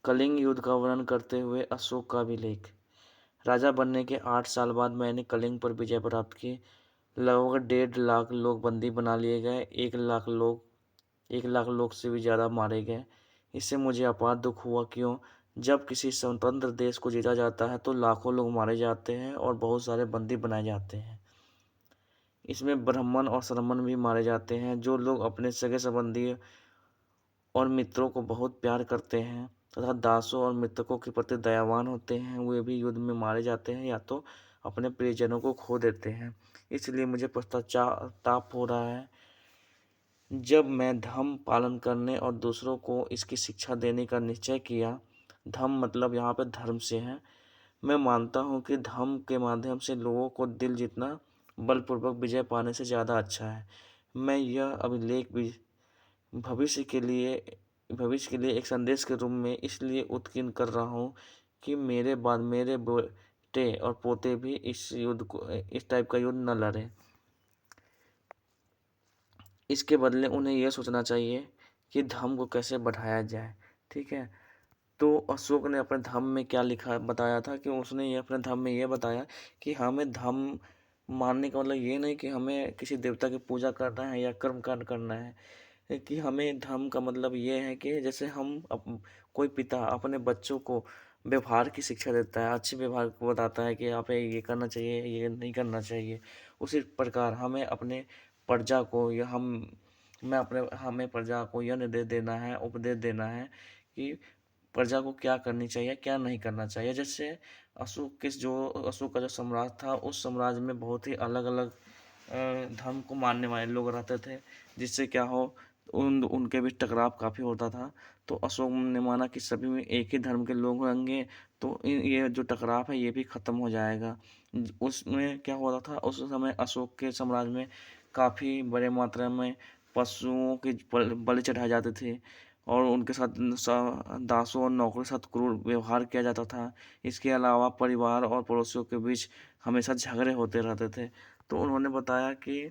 कलिंग युद्ध का वर्णन करते हुए अशोक का अभिलेख। राजा बनने के 8 साल बाद मैंने कलिंग पर विजय प्राप्त की। लगभग 1.5 लाख लोग बंदी बना लिए गए। 1 लाख लोग से भी ज़्यादा मारे गए। इससे मुझे अपार दुख हुआ। क्यों? जब किसी स्वतंत्र देश को जीता जाता है तो लाखों लोग मारे जाते हैं और बहुत सारे बंदी बनाए जाते हैं। इसमें ब्राह्मण और श्रमण भी मारे जाते हैं। जो लोग अपने सगे संबंधी और मित्रों को बहुत प्यार करते हैं तथा दासों और मृतकों के प्रति दयावान होते हैं, वे भी युद्ध में मारे जाते हैं या तो अपने प्रियजनों को खो देते हैं। इसलिए मुझे पश्चाताप हो रहा है। जब मैं धर्म पालन करने और दूसरों को इसकी शिक्षा देने का निश्चय किया, धर्म मतलब यहाँ पे धर्म से है, मैं मानता हूँ कि धर्म के माध्यम से लोगों को दिल जीतना बलपूर्वक विजय पाने से ज़्यादा अच्छा है। मैं यह अभिलेख भी भविष्य के लिए एक संदेश के रूप में इसलिए उत्कीर्ण कर रहा हूँ कि मेरे बाद मेरे बेटे और पोते भी इस टाइप का युद्ध न लड़ें। इसके बदले उन्हें यह सोचना चाहिए कि धर्म को कैसे बढ़ाया जाए। ठीक है। तो अशोक ने अपने धर्म में क्या लिखा बताया था कि उसने ये अपने धर्म में ये बताया कि हमें धर्म मानने का मतलब ये नहीं कि हमें किसी देवता की पूजा करना है या कर्म कांड करना है, कि हमें धर्म का मतलब ये है कि जैसे कोई पिता अपने बच्चों को व्यवहार की शिक्षा देता है, अच्छे व्यवहार को बताता है कि आप ये करना चाहिए, ये नहीं करना चाहिए, उसी प्रकार प्रजा को या हम मैं अपने हमें प्रजा को यह निर्देश देना है, उपदेश देना है कि प्रजा को क्या करनी चाहिए, क्या नहीं करना चाहिए। जैसे अशोक का जो साम्राज्य था, उस साम्राज्य में बहुत ही अलग अलग धर्म को मानने वाले लोग रहते थे, जिससे क्या हो उनके बीच टकराव काफ़ी होता था। तो अशोक ने माना कि सभी में एक ही धर्म के लोग होंगे तो ये जो टकराव है ये भी ख़त्म हो जाएगा। उसमें क्या होता था, उस समय अशोक के साम्राज्य में काफ़ी बड़े मात्रा में पशुओं की बलि चढ़ाए जाते थे और उनके साथ दासों और नौकरों के साथ क्रूर व्यवहार किया जाता था। इसके अलावा परिवार और पड़ोसियों के बीच हमेशा झगड़े होते रहते थे। तो उन्होंने बताया कि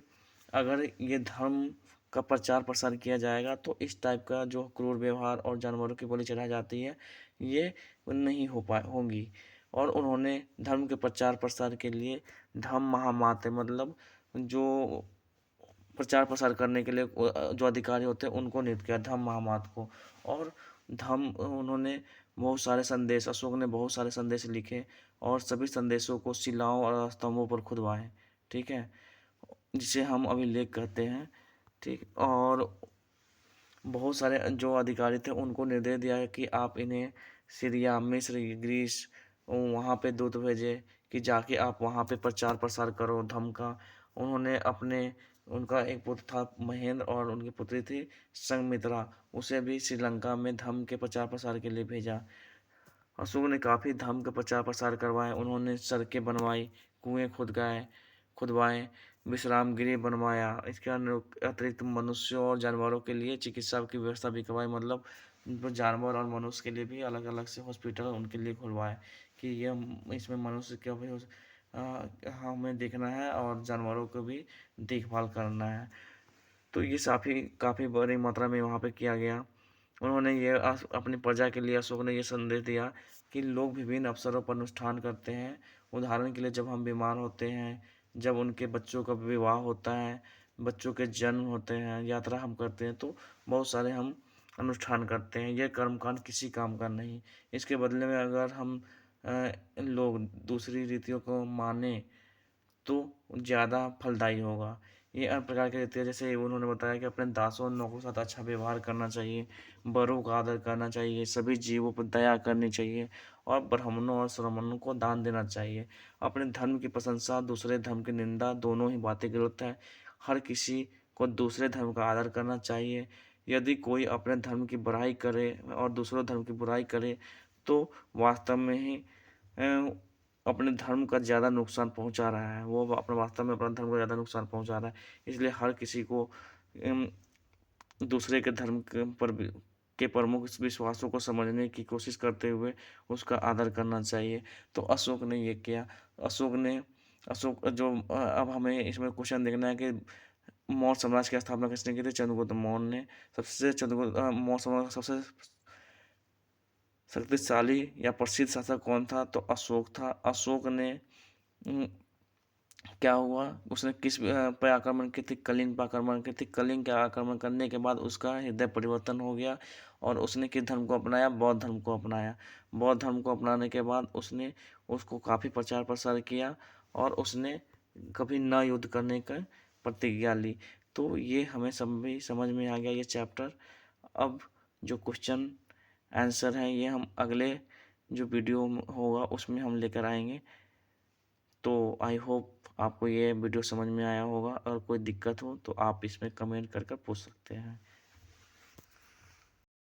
अगर ये धर्म का प्रचार प्रसार किया जाएगा तो इस टाइप का जो क्रूर व्यवहार और जानवरों की बलि चढ़ाई जाती है ये नहीं होंगी। और उन्होंने धर्म के प्रचार प्रसार के लिए धर्म महामाते मतलब जो प्रचार प्रसार करने के लिए जो अधिकारी होते हैं उनको नियुक्त किया, धम्म महामात को। और धम्म उन्होंने अशोक ने बहुत सारे संदेश लिखे और सभी संदेशों को शिलाओं और स्तंभों पर खुदवाए। ठीक है, जिसे हम अभिलेख कहते हैं। ठीक। और बहुत सारे जो अधिकारी थे उनको निर्देश दिया है कि आप इन्हें सीरिया, मिस्र, ग्रीस वहाँ पे दूत भेजे कि जाके आप वहाँ पे प्रचार प्रसार करो धर्म का। उन्होंने उनका एक पुत्र था महेंद्र और उनकी पुत्री थी संघमित्रा, उसे भी श्रीलंका में धर्म के प्रचार प्रसार के लिए भेजा। अशोक ने काफ़ी धर्म का प्रचार प्रसार करवाए। उन्होंने सड़कें बनवाई, कुएं खुदवाए, विश्राम गृह बनवाया। इसके अतिरिक्त मनुष्यों और जानवरों के लिए चिकित्सा की व्यवस्था भी करवाई। मतलब जानवर और मनुष्य के लिए भी अलग अलग से हॉस्पिटल उनके लिए खुलवाए कि ये इसमें मनुष्य का भी हमें देखना है और जानवरों को भी देखभाल करना है। तो ये काफ़ी बड़ी मात्रा में वहाँ पे किया गया। उन्होंने अपनी प्रजा के लिए अशोक ने ये संदेश दिया कि लोग विभिन्न अवसरों पर अनुष्ठान करते हैं। उदाहरण के लिए जब हम बीमार होते हैं, जब उनके बच्चों का विवाह होता है, बच्चों के जन्म होते हैं, यात्रा हम करते हैं, तो बहुत सारे हम अनुष्ठान करते हैं। यह कर्मकांड किसी काम का नहीं। इसके बदले में अगर हम लोग दूसरी रीतियों को माने तो ज़्यादा फलदायी होगा। ये अन्य प्रकार के रीति है, जैसे उन्होंने बताया कि अपने दासों और नौकरों के साथ अच्छा व्यवहार करना चाहिए, बड़ों का आदर करना चाहिए, सभी जीवों पर दया करनी चाहिए और ब्राह्मणों और श्रमणों को दान देना चाहिए। अपने धर्म की प्रशंसा, दूसरे धर्म की निंदा, दोनों ही बातें गलत है। हर किसी को दूसरे धर्म का आदर करना चाहिए। यदि कोई अपने धर्म की बुराई करे और दूसरों धर्म की बुराई करे तो वास्तव में ही अपने धर्म का ज़्यादा नुकसान पहुंचा रहा है। वो अपने वास्तव में अपने धर्म को ज़्यादा नुकसान पहुंचा रहा है। इसलिए हर किसी को अम, दूसरे के धर्म के प्रमुख विश्वासों को समझने की कोशिश करते हुए उसका आदर करना चाहिए। तो अशोक ने ये किया। अशोक ने अशोक जो अब हमें इसमें क्वेश्चन देखना है कि मौर्य साम्राज्य की स्थापना किसने की थी? चंद्रगुप्त मौर्य ने। मौर्य साम्राज्य का सबसे शक्तिशाली या प्रसिद्ध शासक कौन था? तो अशोक था। अशोक ने क्या हुआ, उसने किस पे आक्रमण की थी? कलिंग पर आक्रमण की थी। कलिंग का आक्रमण करने के बाद उसका हृदय परिवर्तन हो गया और उसने किस धर्म को अपनाया? बौद्ध धर्म को अपनाया। बौद्ध धर्म को अपनाने के बाद उसने उसको काफ़ी प्रचार प्रसार किया और उसने कभी न युद्ध करने का प्रतिज्ञा ली। तो ये हमें सभी समझ में आ गया ये चैप्टर। अब जो क्वेश्चन आंसर हैं ये हम अगले जो वीडियो होगा उसमें हम लेकर आएंगे। तो आई होप आपको ये वीडियो समझ में आया होगा। अगर कोई दिक्कत हो तो आप इसमें कमेंट कर पूछ सकते हैं।